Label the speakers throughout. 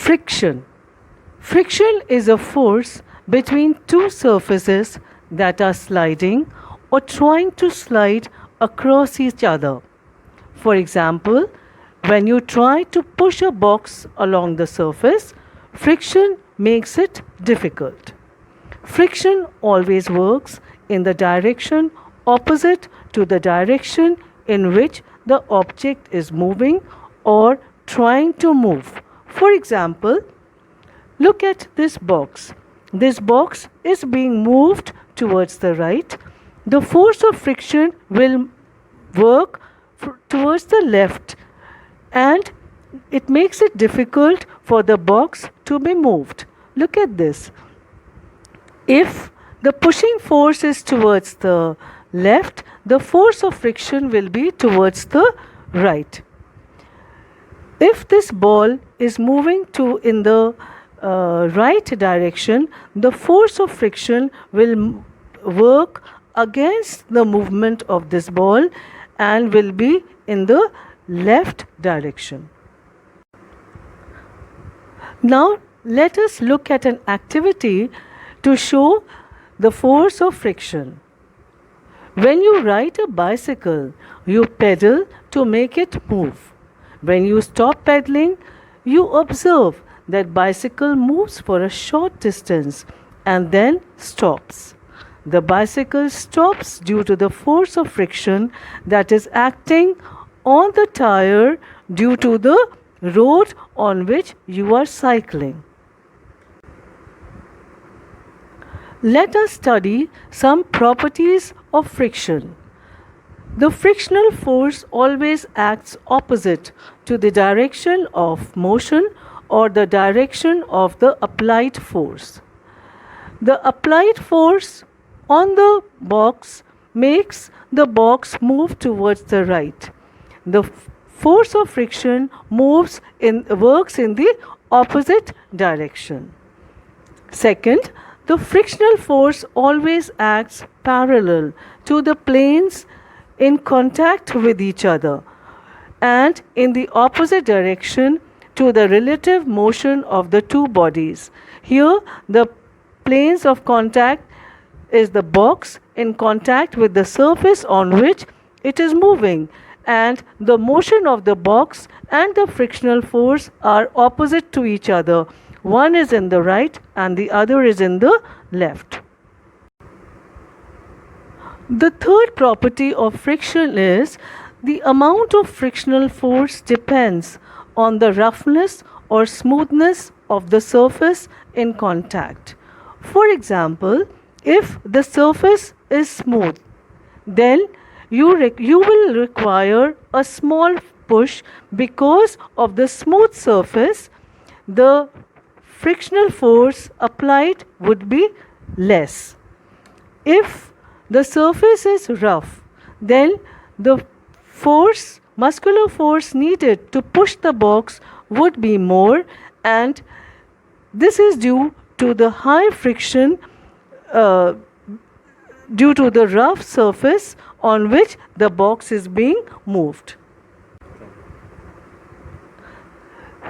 Speaker 1: Friction. Friction is a force between two surfaces that are sliding or trying to slide across each other. For example, when you try to push a box along the surface, friction makes it difficult. Friction always works in the direction opposite to the direction in which the object is moving or trying to move. For example, look at this box. This box is being moved towards the right. The force of friction will work towards the left, and it makes it difficult for the box to be moved. Look at this. If the pushing force is towards the left, the force of friction will be towards the right. If this ball is moving in the right direction, the force of friction will work against the movement of this ball and will be in the left direction. Now let us look at an activity to show the force of friction. When you ride a bicycle, you pedal to make it move. When you stop pedaling, you observe that bicycle moves for a short distance and then stops. The bicycle stops due to the force of friction that is acting on the tire due to the road on which you are cycling. Let us study some properties of friction. The frictional force always acts opposite to the direction of motion or the direction of the applied force. The applied force on the box makes the box move towards the right. The force of friction works in the opposite direction. Second, the frictional force always acts parallel to the planes in contact with each other and in the opposite direction to the relative motion of the two bodies. Here, the planes of contact is the box in contact with the surface on which it is moving, and the motion of the box and the frictional force are opposite to each other. One is in the right and the other is in the left. The third property of friction is the amount of frictional force depends on the roughness or smoothness of the surface in contact. For example, if the surface is smooth, then you will require a small push because of the smooth surface. The frictional force applied would be less. If the surface is rough, then the muscular force needed to push the box would be more, and this is due to the high friction due to the rough surface on which the box is being moved.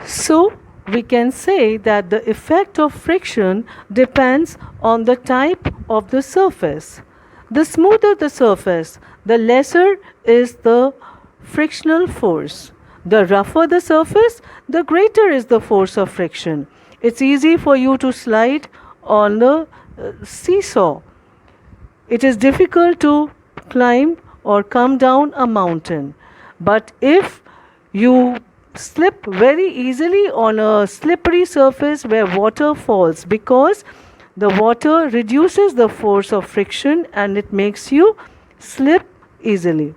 Speaker 1: So, we can say that the effect of friction depends on the type of the surface. The smoother the surface, the lesser is the frictional force. The rougher the surface, the greater is the force of friction. It's easy for you to slide on the seesaw. It is difficult to climb or come down a mountain. But if you slip very easily on a slippery surface where water falls, because the water reduces the force of friction and it makes you slip easily.